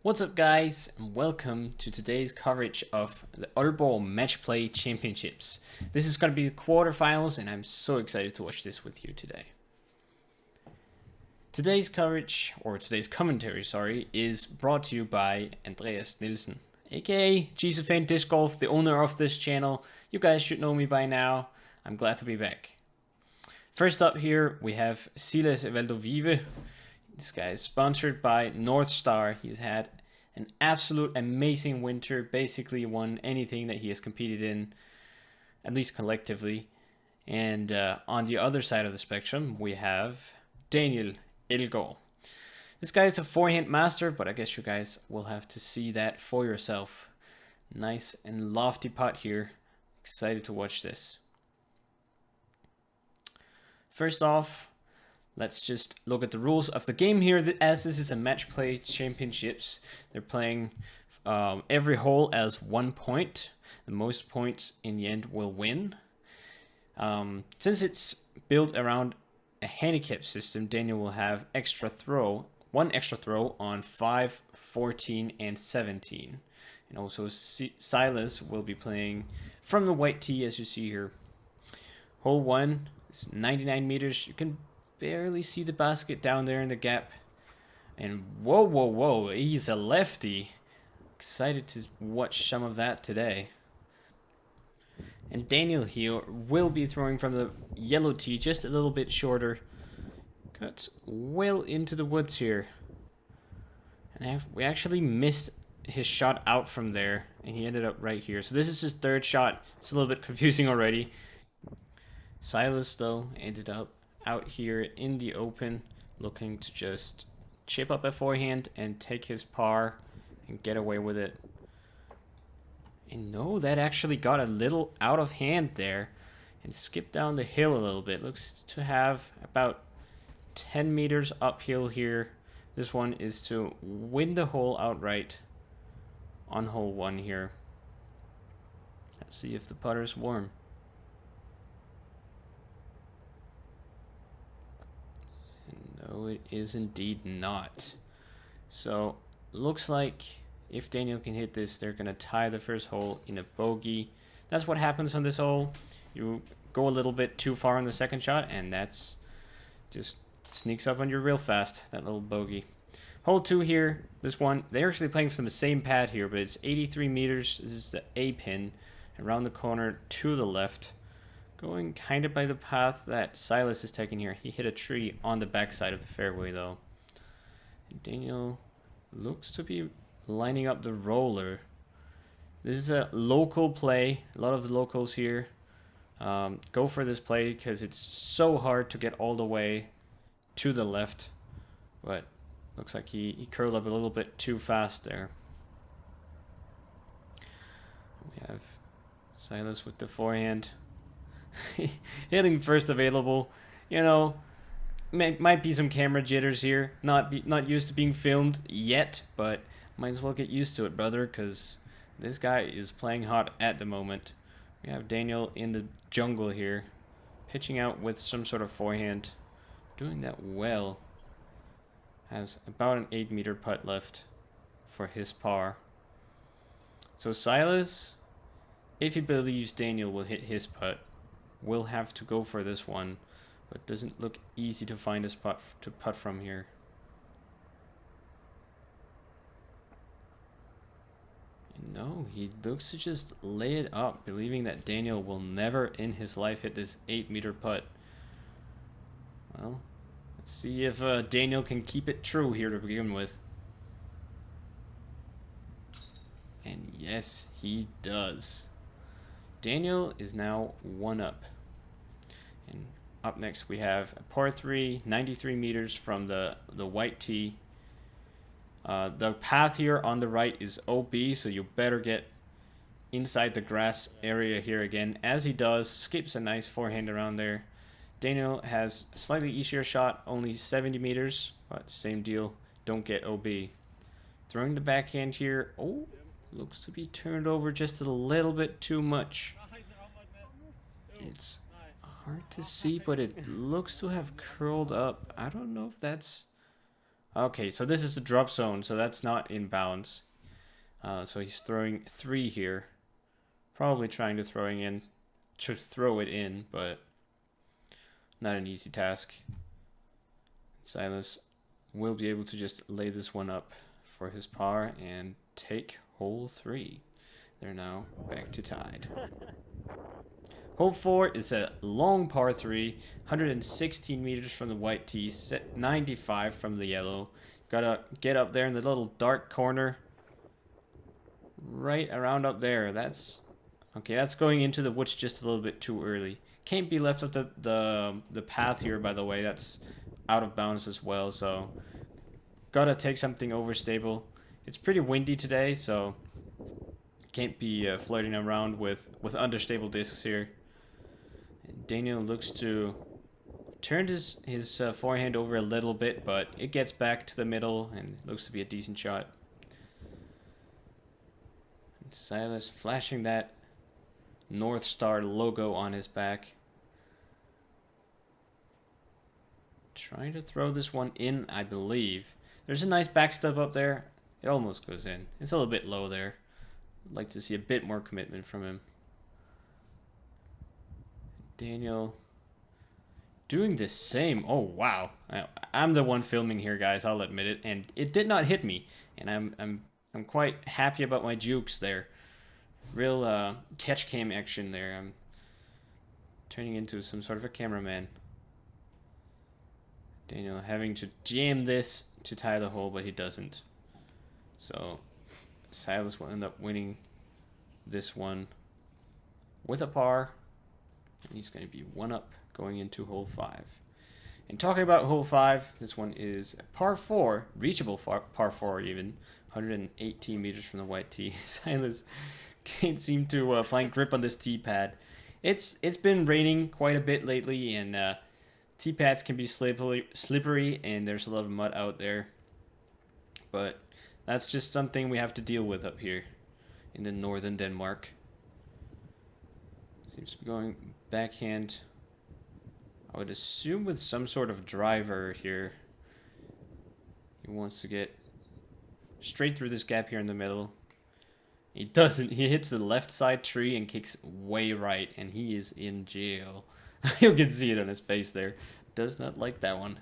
What's up guys, and welcome to today's coverage of the Aalborg Match Play Championships. This is going to be the quarterfinals and I'm so excited to watch this with you today. Today's coverage, or today's commentary, sorry, is brought to you by Andreas Nielsen, aka GSFan Disc Golf, the owner of this channel. You guys should know me by now. I'm glad to be back. First up here we have Silas Evaldo Wive. This guy is sponsored by Northstar. He's had an absolute amazing winter, basically won anything that he has competed in, at least collectively. And on the other side of the spectrum, we have Daniel Elgaard. This guy is a forehand master, but I guess you guys will have to see that for yourself. Nice and lofty putt here. Excited to watch this. First off, let's just look at the rules of the game here. As this is a match play championships, they're playing every hole as 1 point. The most points in the end will win. Since it's built around a handicap system, Daniel will have one extra throw on 5, 14, and 17. And also Silas will be playing from the white tee, as you see here. Hole 1 is 99 meters. You can barely see the basket down there in the gap. And whoa, he's a lefty. Excited to watch some of that today. And Daniel here will be throwing from the yellow tee, just a little bit shorter. Cuts well into the woods here. And we actually missed his shot out from there, and he ended up right here. So this is his third shot. It's a little bit confusing already. Silas though ended up out here in the open, looking to just chip up a forehand and take his par and get away with it. And no, that actually got a little out of hand there and skipped down the hill a little bit. Looks to have about 10 meters uphill here. This one is to win the hole outright on hole 1 here. Let's see if the putter's warm. No, it is indeed not. So, looks like if Daniel can hit this, they're going to tie the first hole in a bogey. That's what happens on this hole. You go a little bit too far on the second shot, and that's just sneaks up on you real fast, that little bogey. Hole 2 here, this one, they're actually playing from the same pad here, but it's 83 meters. This is the A pin, around the corner to the left. Going kind of by the path that Silas is taking here. He hit a tree on the backside of the fairway though. And Daniel looks to be lining up the roller. This is a local play. A lot of the locals here go for this play because it's so hard to get all the way to the left. But looks like he curled up a little bit too fast there. We have Silas with the forehand. Hitting first available, you know, might be some camera jitters here. Not used to being filmed yet, but might as well get used to it, brother, because this guy is playing hot at the moment. We have Daniel in the jungle here, pitching out with some sort of forehand, doing that well. Has about an 8-meter putt left for his par. So Silas, if he believes Daniel will hit his putt, will have to go for this one, but doesn't look easy to find a spot to putt from here. And no, he looks to just lay it up, believing that Daniel will never in his life hit this 8-meter putt. Well, let's see if Daniel can keep it true here to begin with. And yes, he does. Daniel is now 1 up. And up next we have a par 3, 93 meters from the white tee. The path here on the right is OB, so you better get inside the grass area here again. As he does, skips a nice forehand around there. Daniel has a slightly easier shot, only 70 meters, but same deal, don't get OB. Throwing the backhand here, oh, looks to be turned over just a little bit too much. It's hard to see, but it looks to have curled up. I don't know if that's Okay, so this is the drop zone, so that's not in bounds. So he's throwing 3 here. Probably trying to throw it in, but not an easy task. Silas will be able to just lay this one up for his par and take hole 3. They're now back to tied. Hole 4 is a long par 3, 116 meters from the white tee, 95 from the yellow. Gotta get up there in the little dark corner. Right around up there. That's going into the woods just a little bit too early. Can't be left up the path here, by the way. That's out of bounds as well, so gotta take something overstable. It's pretty windy today, so can't be floating around with understable discs here. Daniel looks to turn his forehand over a little bit, but it gets back to the middle and looks to be a decent shot. And Silas flashing that Northstar logo on his back. Trying to throw this one in, I believe. There's a nice backstep up there. It almost goes in. It's a little bit low there. I'd like to see a bit more commitment from him. Daniel doing the same. Oh, wow. I'm the one filming here, guys. I'll admit it. And it did not hit me. And I'm quite happy about my jukes there. Real catch cam action there. I'm turning into some sort of a cameraman. Daniel having to jam this to tie the hole, but he doesn't. So Silas will end up winning this one with a par. And he's going to be 1 up going into hole 5. And talking about hole 5, this one is par 4, reachable par 4 even, 118 meters from the white tee. Silas can't seem to find grip on this tee pad. It's been raining quite a bit lately, and tee pads can be slippery, and there's a lot of mud out there. But that's just something we have to deal with up here in the northern Denmark. Seems to be going backhand. I would assume with some sort of driver here. He wants to get straight through this gap here in the middle. He doesn't. He hits the left side tree and kicks way right, and he is in jail. You can see it on his face there. Does not like that one.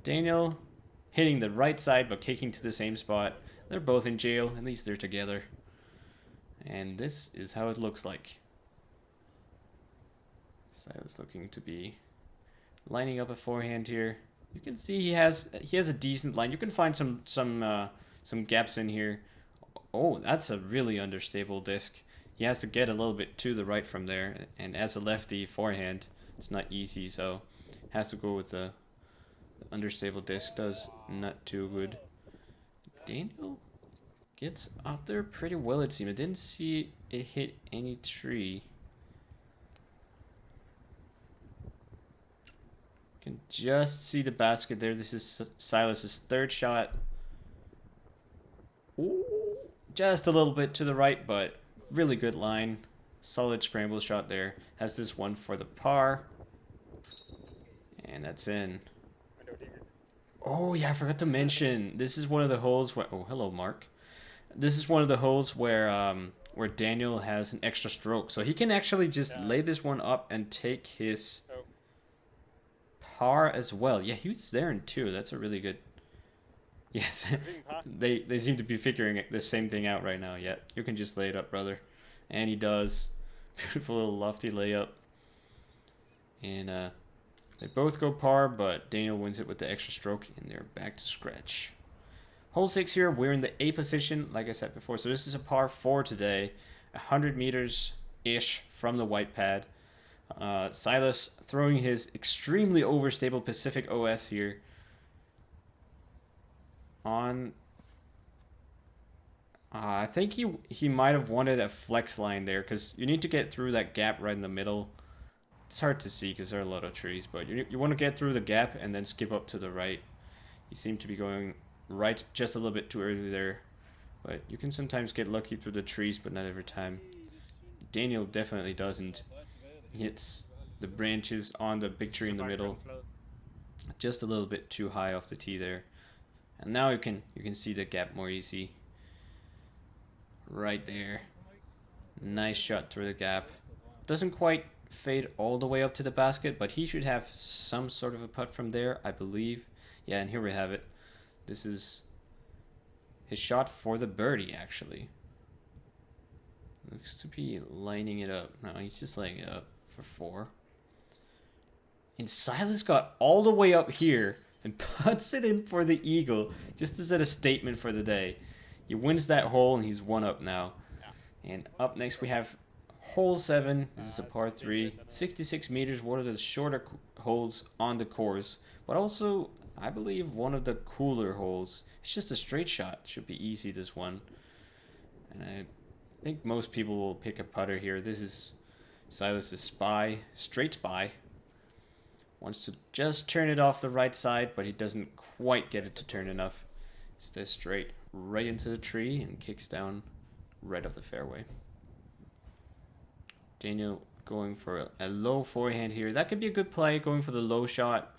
Daniel hitting the right side but kicking to the same spot. They're both in jail. At least they're together. And this is how it looks like. Silas looking to be lining up a forehand here. You can see he has a decent line. You can find some gaps in here. Oh, that's a really understable disc. He has to get a little bit to the right from there, and as a lefty forehand, it's not easy, so has to go with the understable disc. Does not too good. Daniel gets up there pretty well, it seems. I didn't see it hit any tree. Can just see the basket there. This is Silas's 3rd shot. Ooh, just a little bit to the right, but really good line. Solid scramble shot there. Has this one for the par. And that's in. Oh, yeah, I forgot to mention. This is one of the holes where... Oh, hello, Mark. This is one of the holes where Daniel has an extra stroke. So he can actually just lay this one up and take his par as well. Yeah, he was there in 2. That's a really good... Yes, they seem to be figuring the same thing out right now. Yeah, you can just lay it up, brother. And he does. Beautiful little lofty layup. And they both go par, but Daniel wins it with the extra stroke, and they're back to scratch. Hole 6 here, we're in the A position, like I said before. So this is a par 4 today, 100 meters-ish from the white pad. Silas throwing his extremely overstable Pacific OS here. On, I think he might have wanted a flex line there, because you need to get through that gap right in the middle. It's hard to see because there are a lot of trees, but you want to get through the gap and then skip up to the right. You seem to be going right just a little bit too early there, but you can sometimes get lucky through the trees, but not every time. Daniel definitely doesn't. He hits the branches on the big tree in the middle. Just a little bit too high off the tee there. And now you can see the gap more easy. Right there. Nice shot through the gap. Doesn't quite fade all the way up to the basket, but he should have some sort of a putt from there, I believe. Yeah, and here we have it. This is his shot for the birdie, actually. Looks to be lining it up. No, he's just lining it up for 4. And Silas got all the way up here and puts it in for the eagle, just to set a statement for the day. He wins that hole, and he's 1 up now. And up next we have hole 7. This is a par 3, 66 meters, one of the shorter holes on the course, but also, I believe, one of the cooler holes. It's just a straight shot. Should be easy, this one. And I think most people will pick a putter here. This is Silas's spy, straight spy. Wants to just turn it off the right side, but he doesn't quite get it to turn enough. Stays straight right into the tree and kicks down right off the fairway. Daniel going for a low forehand here. That could be a good play, going for the low shot.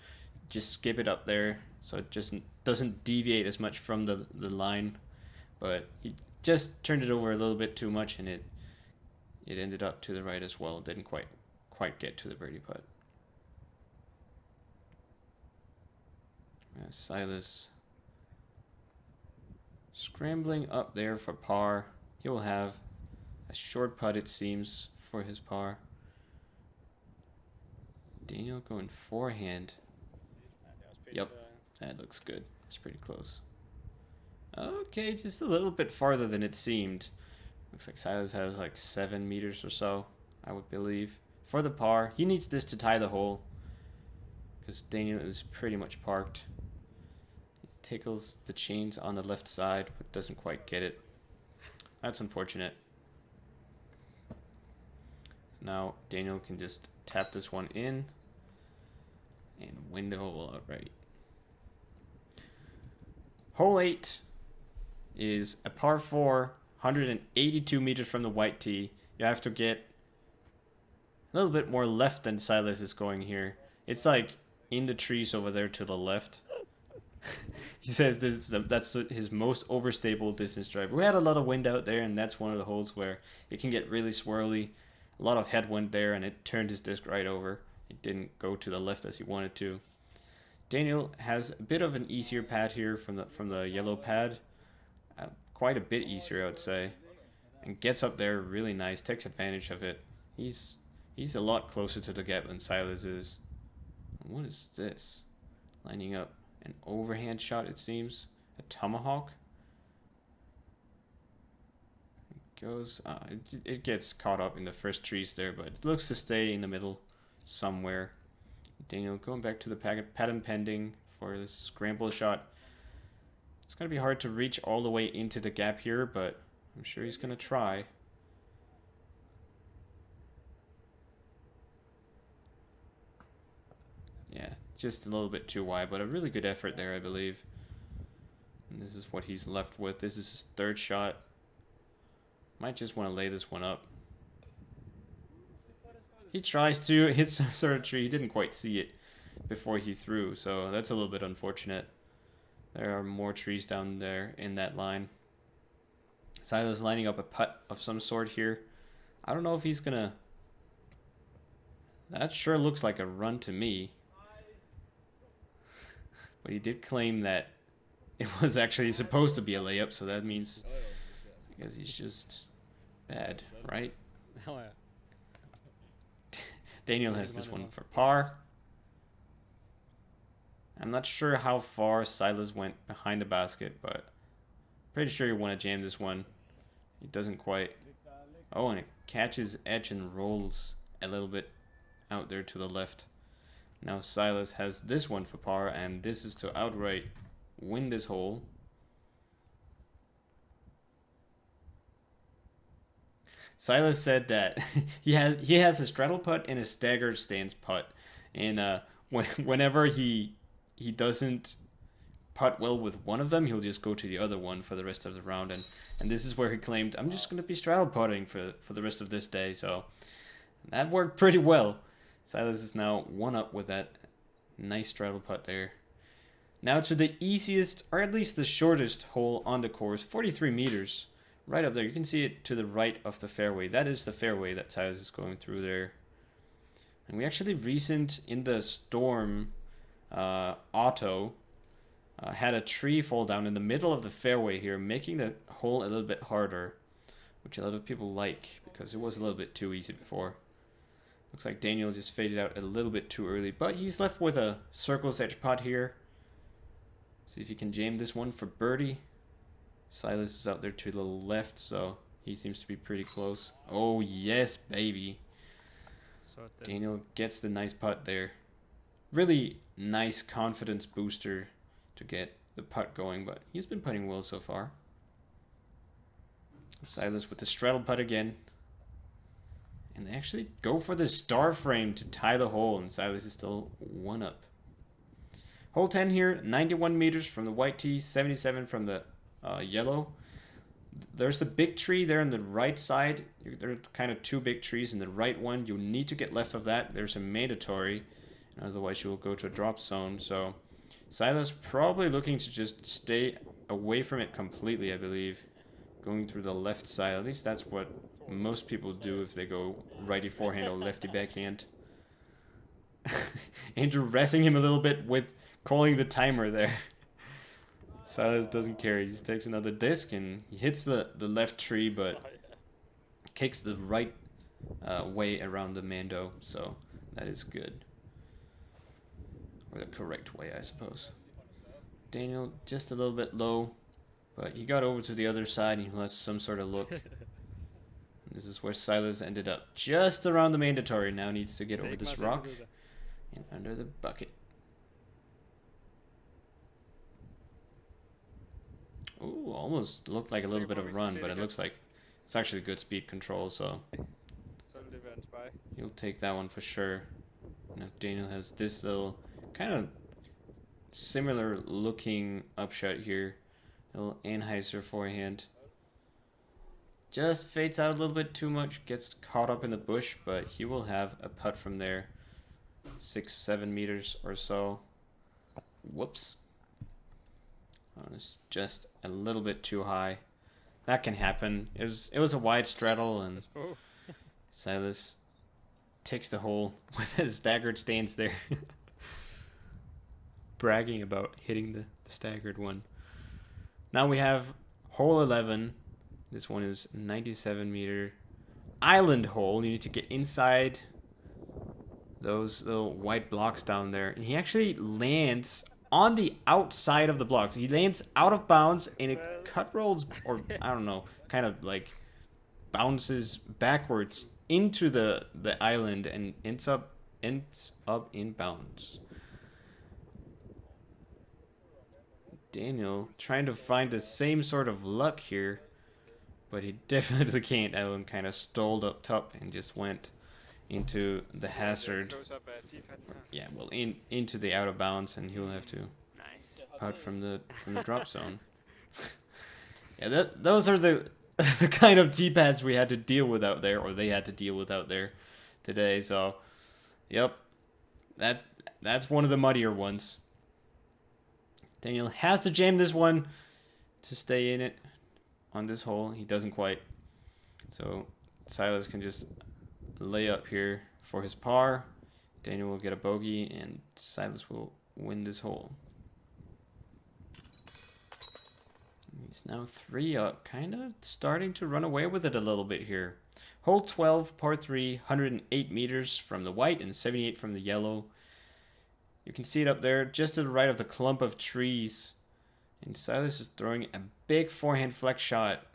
Just skip it up there so it just doesn't deviate as much from the line. But he just turned it over a little bit too much, and it ended up to the right as well. Didn't quite get to the birdie putt. Silas scrambling up there for par. He will have a short putt, it seems, for his par. Daniel going forehand. Yep, that looks good. It's pretty close. Okay, just a little bit farther than it seemed. Looks like Silas has like 7 meters or so, I would believe, for the par. He needs this to tie the hole, because Daniel is pretty much parked. He tickles the chains on the left side, but doesn't quite get it. That's unfortunate. Now Daniel can just tap this one in and win the hole outright. Hole 8 is a par 4, 182 meters from the white tee. You have to get a little bit more left than Silas is going here. It's like in the trees over there to the left. He says that's his most overstable distance drive. We had a lot of wind out there, and that's one of the holes where it can get really swirly. A lot of headwind there, and it turned his disc right over. It didn't go to the left as he wanted to. Daniel has a bit of an easier pad here from the yellow pad. Quite a bit easier, I would say. And gets up there really nice, takes advantage of it. He's a lot closer to the gap than Silas is. What is this? Lining up an overhand shot, it seems. A tomahawk. It goes. It gets caught up in the first trees there, but it looks to stay in the middle somewhere. Daniel going back to the pattern pending for this scramble shot. It's going to be hard to reach all the way into the gap here, but I'm sure he's going to try. Yeah, just a little bit too wide, but a really good effort there, I believe. And this is what he's left with. This is his 3rd shot. Might just want to lay this one up. He tries to hit some sort of tree. He didn't quite see it before he threw, so that's a little bit unfortunate. There are more trees down there in that line. Silas lining up a putt of some sort here. I don't know if he's gonna... That sure looks like a run to me. But he did claim that it was actually supposed to be a layup, so that means... I guess he's just bad, right? Daniel has this one for par. I'm not sure how far Silas went behind the basket, but pretty sure you want to jam this one. He doesn't quite. Oh, and it catches edge and rolls a little bit out there to the left. Now Silas has this one for par, and this is to outright win this hole. Silas said that he has a straddle putt and a staggered stance putt, and whenever he doesn't putt well with one of them, he'll just go to the other one for the rest of the round, and this is where he claimed, I'm just going to be straddle putting for the rest of this day, so that worked pretty well. Silas is now 1 up with that Nice straddle putt there. Now to the easiest, or at least the shortest hole on the course, 43 meters. Right up there, you can see it to the right of the fairway. That is the fairway that Silas is going through there. And we actually recent in the storm, auto, had a tree fall down in the middle of the fairway here, making the hole a little bit harder, which a lot of people like because it was a little bit too easy before. Looks like Daniel just faded out a little bit too early, but he's left with a circle's edge putt here. See if he can jam this one for birdie. Silas is out there to the left, so he seems to be pretty close. Oh, yes, baby. Daniel gets the nice putt there. Really nice confidence booster to get the putt going, but he's been putting well so far. Silas with the straddle putt again. And they actually go for the star frame to tie the hole, and Silas is still one up. Hole 10 here, 91 meters from the white tee, 77 from the yellow. There's the big tree there on the right side. There are kind of two big trees. In the right one, you need to get left of that. There's a mandatory, otherwise you will go to a drop zone. So Silas probably looking to just stay away from it completely, I believe. Going through the left side. At least that's what most people do if they go righty forehand or lefty backhand. Andrew resting him a little bit with calling the timer there. Silas doesn't care. He just takes another disc and he hits the left tree, but kicks the right way around the Mando. So that is good. Or the correct way, I suppose. Daniel just a little bit low, but he got over to the other side and he has some sort of look. This is where Silas ended up. Just around the mandatory. Now needs to get over this rock and under the bucket. Ooh, almost looked like a little bit of a run, but it looks like it's actually good speed control, so he'll take that one for sure. Now Daniel has this little kind of similar looking upshot here. A little Anheuser forehand. Just fades out a little bit too much, gets caught up in the bush, but he will have a putt from there. 6-7 meters or so. Whoops. Oh, it's just a little bit too high. That can happen. It was a wide straddle, and Silas takes the hole with his staggered stance there. Bragging about hitting the staggered one. Now we have hole 11. This one is 97 meter island hole. You need to get inside those little white blocks down there. And he actually lands on the outside of the blocks. He lands out of bounds and it cut rolls, or I don't know, kind of like bounces backwards into the island and ends up in bounds. Daniel trying to find the same sort of luck here, but he definitely can't. That one kind of stalled up top and just went into the hazard. Yeah, well, into the out of bounds, and he'll have to putt from the drop zone. Yeah, those are the kind of tee pads we had to deal with out there, or they had to deal with out there today. So, yep, that's one of the muddier ones. Daniel has to jam this one to stay in it on this hole. He doesn't quite. So Silas can just lay up here for his par. Daniel will get a bogey and Silas will win this hole. He's now 3 up, kind of starting to run away with it a little bit here. Hole 12, par 3, 108 meters from the white and 78 from the yellow. You can see it up there, just to the right of the clump of trees. And Silas is throwing a big forehand flex shot.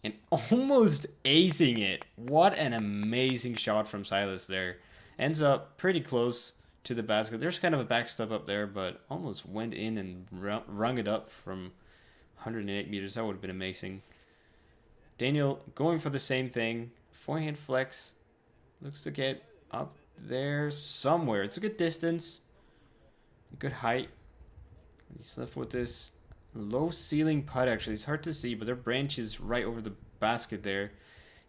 And almost acing it. What an amazing shot from Silas there. Ends up pretty close to the basket. There's kind of a backstop up there, but almost went in and rung it up from 108 meters. That would have been amazing. Daniel going for the same thing. Forehand flex. Looks to get up there somewhere. It's a good distance. Good height. He's left with this low ceiling putt, actually. It's hard to see, but there are branches right over the basket there.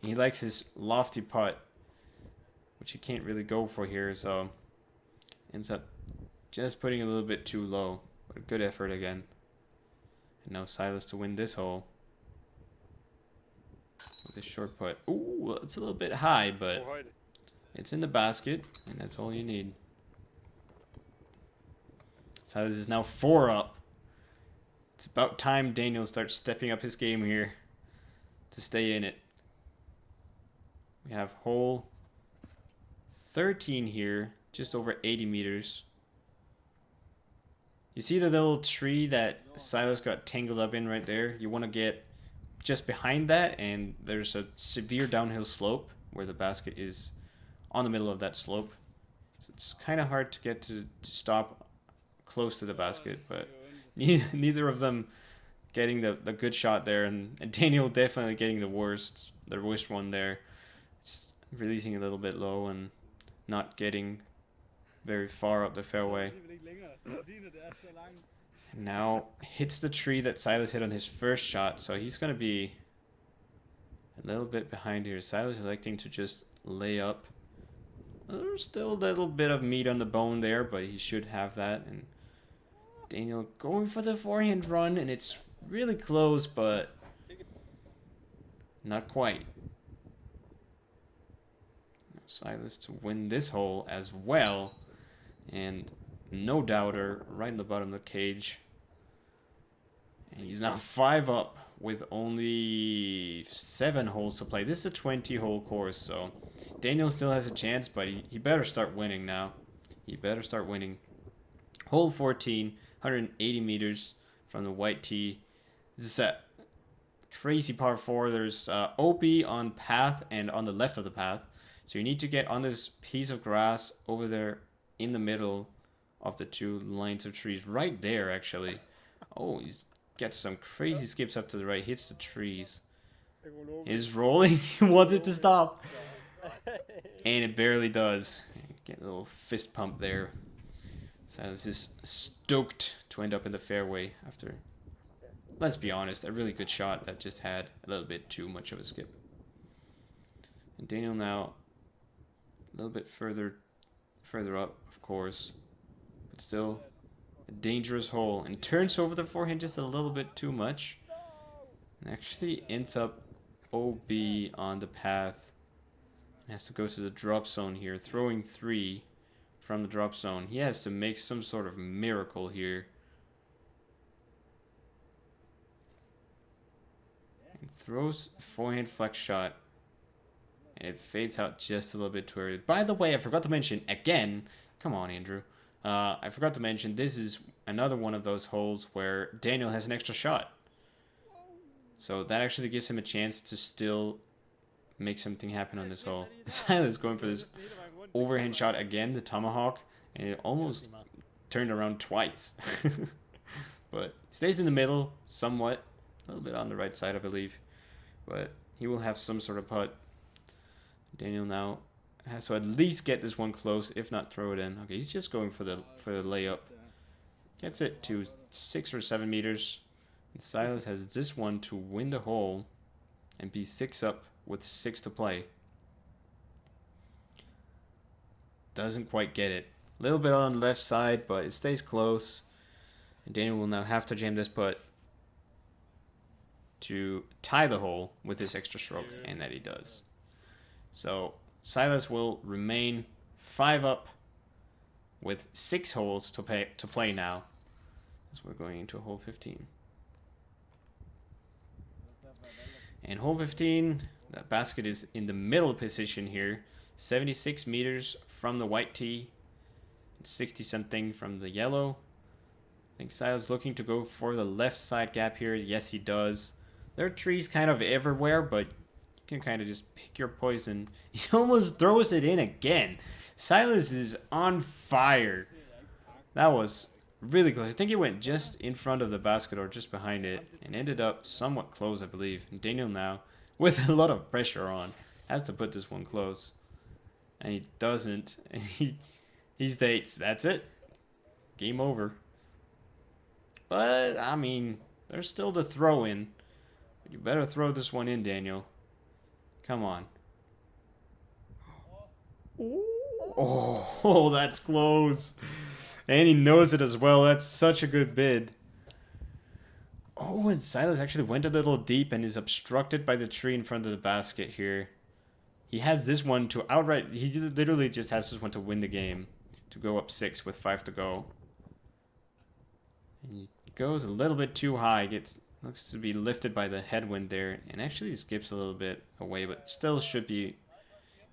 And he likes his lofty putt. which he can't really go for here, so ends up just putting a little bit too low. But a good effort again. And now Silas to win this hole with a short putt. Ooh, it's a little bit high, but it's in the basket, and that's all you need. Silas is now 4 up. It's about time Daniel starts stepping up his game here to stay in it. We have hole 13 here, just over 80 meters. You see the little tree that Silas got tangled up in right there? You want to get just behind that, and there's a severe downhill slope where the basket is on the middle of that slope. So it's kind of hard to get to stop close to the basket, but neither of them getting the good shot there, and Daniel definitely getting the worst one there. Just releasing a little bit low and not getting very far up the fairway. And now hits the tree that Silas hit on his first shot, so he's going to be a little bit behind here. Silas electing to just lay up. There's still a little bit of meat on the bone there, but he should have that. And Daniel going for the forehand run, and it's really close, but not quite. Silas to win this hole as well, and no doubter right in the bottom of the cage. And he's now 5 up with only 7 holes to play. This is a 20-hole course, so Daniel still has a chance, but he better start winning now. He better start winning. Hole 14, 180 meters from the white tee. This is a crazy par 4. There's OP on path and on the left of the path. So you need to get on this piece of grass over there in the middle of the 2 lines of trees. Right there, actually. Oh, he gets some crazy skips up to the right. Hits the trees. Is rolling. He wants it to stop. And it barely does. Get a little fist pump there. Silas is stoked to end up in the fairway after, let's be honest, a really good shot that just had a little bit too much of a skip. And Daniel now a little bit further up, of course, but still a dangerous hole, and turns over the forehand just a little bit too much, and actually ends up OB on the path. And has to go to the drop zone here, throwing 3 from the drop zone. He has to make some sort of miracle here. And throws a forehand flex shot. And it fades out just a little bit too early. By the way, I forgot to mention, again, come on, Andrew. I forgot to mention, this is another one of those holes where Daniel has an extra shot. So that actually gives him a chance to still make something happen on this hole. Silas going for this overhand shot again, the tomahawk, and it almost turned around twice. But stays in the middle, somewhat. A little bit on the right side, I believe. But he will have some sort of putt. Daniel now has to at least get this one close, if not throw it in. Okay, he's just going for the layup. Gets it to 6 or 7 meters. And Silas has this one to win the hole and be 6 up with 6 to play. Doesn't quite get it. A little bit on the left side, but it stays close. And Daniel will now have to jam this putt to tie the hole with his extra stroke, and that he does. So Silas will remain 5 up with 6 holes to play now, as we're going into hole 15. And hole 15, the basket is in the middle position here, 76 meters from the white tee, 60 something from the yellow. I think Silas looking to go for the left side gap here. Yes, he does. There are trees kind of everywhere, but you can kind of just pick your poison. He almost throws it in again. Silas is on fire. That was really close. I think he went just in front of the basket or just behind it and ended up somewhat close, I believe. And Daniel now, with a lot of pressure on, has to put this one close. And he doesn't. And he states, that's it. Game over. But, I mean, there's still the throw in. But you better throw this one in, Daniel. Come on. Oh, that's close. And he knows it as well. That's such a good bid. Oh, and Silas actually went a little deep and is obstructed by the tree in front of the basket here. He has this one to outright... He literally just has this one to win the game. To go up 6 with 5 to go. He goes a little bit too high. Looks to be lifted by the headwind there. And actually skips a little bit away, but still should be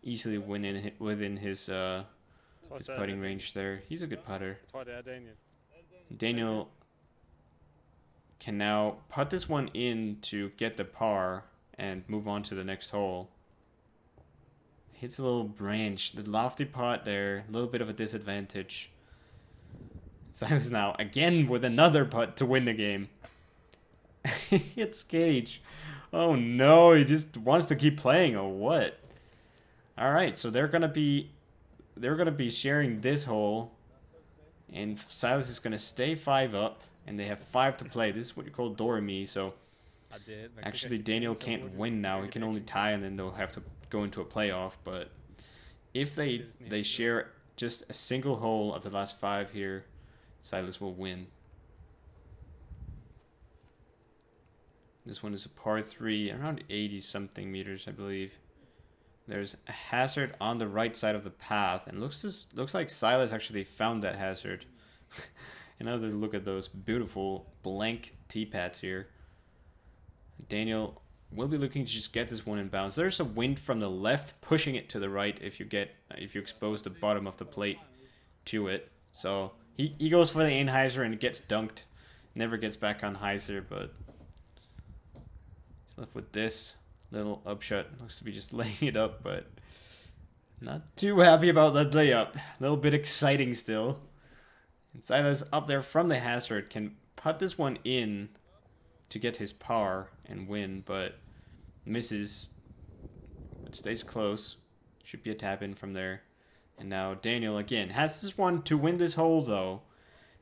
easily within his putting range there. He's a good putter. Daniel can now put this one in to get the par and move on to the next hole. Hits a little branch. The lofty putt there. A little bit of a disadvantage. Silas now again with another putt to win the game. Hits Cage. Oh no, he just wants to keep playing or what? Alright, so they're gonna be sharing this hole. And Silas is gonna stay 5 up. And they have 5 to play. This is what you call Dormy, so actually Daniel can't win now. He can only tie and then they'll have to go into a playoff. But if they share just a single hole of the last 5 here, Silas will win. This one is a par 3, around 80 something meters, I believe. There's a hazard on the right side of the path, and looks like Silas actually found that hazard. Another look at those beautiful blank tee pads here. Daniel will be looking to just get this one in bounds. There's a wind from the left pushing it to the right if you expose the bottom of the plate to it. So he goes for the Anheuser and it gets dunked. Never gets back on Heiser, but he's left with this little upshot. Looks to be just laying it up, but not too happy about that layup. A little bit exciting still. And Silas up there from the hazard can put this one in to get his par and win, but misses. But stays close. Should be a tap in from there. And now Daniel again has this one to win this hole though.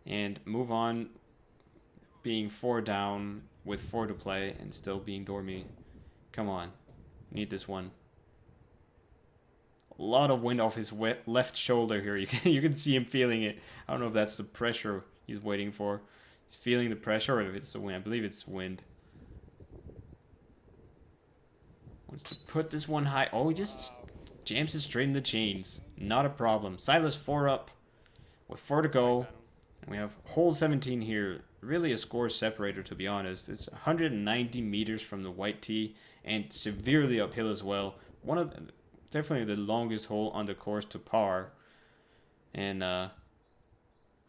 And move on being 4 down with 4 to play and still being Dormy. Come on. Need this one. A lot of wind off his left shoulder here. You can see him feeling it. I don't know if that's the pressure he's waiting for. He's feeling the pressure, or if it's the wind. I believe it's wind. Wants to put this one high. Oh, he just jams it straight in the chains. Not a problem. Silas 4 up with 4 to go. And we have hole 17 here. Really a score separator, to be honest. It's 190 meters from the white tee and severely uphill as well. Definitely the longest hole on the course to par. And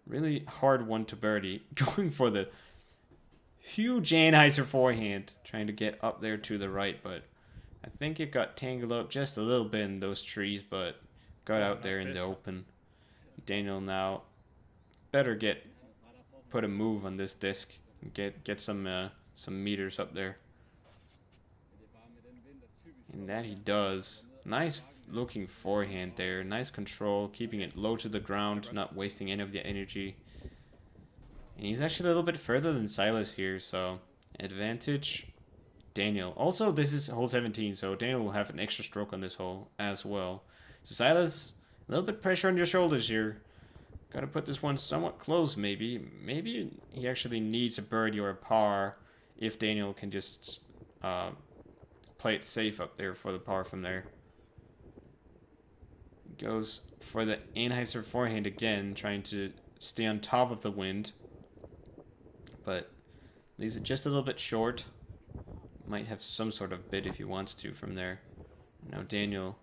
really hard one to birdie. Going for the huge Anheuser forehand. Trying to get up there to the right. But I think it got tangled up just a little bit in those trees. But got out there in the open. Daniel now better put a move on this disc. Get some meters up there. And that he does. Nice looking forehand there. Nice control. Keeping it low to the ground. Not wasting any of the energy. And he's actually a little bit further than Silas here. So advantage Daniel. Also, this is hole 17. So Daniel will have an extra stroke on this hole as well. So Silas, a little bit pressure on your shoulders here. Got to put this one somewhat close maybe. Maybe he actually needs a birdie or a par if Daniel can just play it safe up there for the par from there. Goes for the Anheuser forehand again, trying to stay on top of the wind. But leaves it just a little bit short. Might have some sort of bid if he wants to from there. Now Daniel.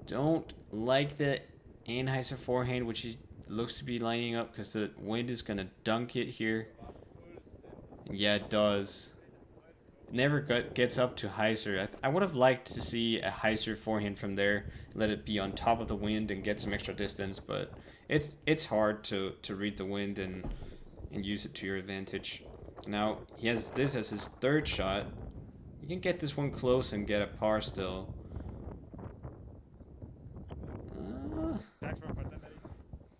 Don't like the Anheuser forehand, which he looks to be lining up because the wind is going to dunk it here. Yeah, it does. Never gets up to Heiser. I would have liked to see a Heiser forehand from there. Let it be on top of the wind and get some extra distance. But it's hard to read the wind and use it to your advantage. Now, he has this as his 3rd shot. You can get this one close and get a par still.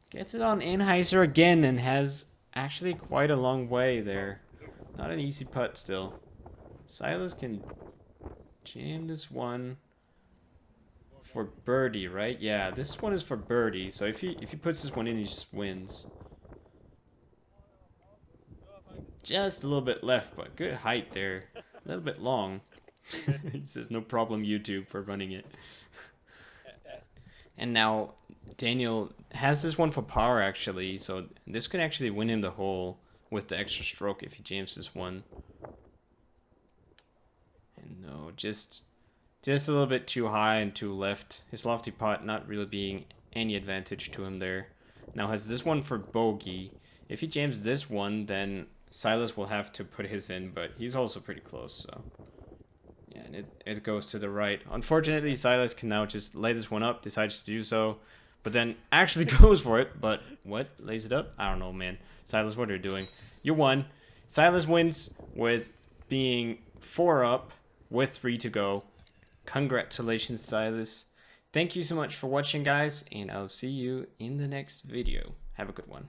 Gets it on Anheuser again and has actually quite a long way there. Not an easy putt still. Silas can jam this one for birdie, right? Yeah, this one is for birdie. So if he puts this one in, he just wins. Just a little bit left, but good height there. A little bit long. He says, no problem, YouTube, for running it. And now Daniel has this one for par, actually. So this could actually win him the hole with the extra stroke if he jams this one. And no, just a little bit too high and too left. His lofty pot not really being any advantage to him there. Now has this one for bogey. If he jams this one, then Silas will have to put his in, but he's also pretty close, so. Yeah, and it goes to the right. Unfortunately, Silas can now just lay this one up, decides to do so, but then actually goes for it. But what? Lays it up? I don't know, man. Silas, what are you doing? You won. Silas wins with being 4 up with 3 to go. Congratulations, Silas. Thank you so much for watching, guys, and I'll see you in the next video. Have a good one.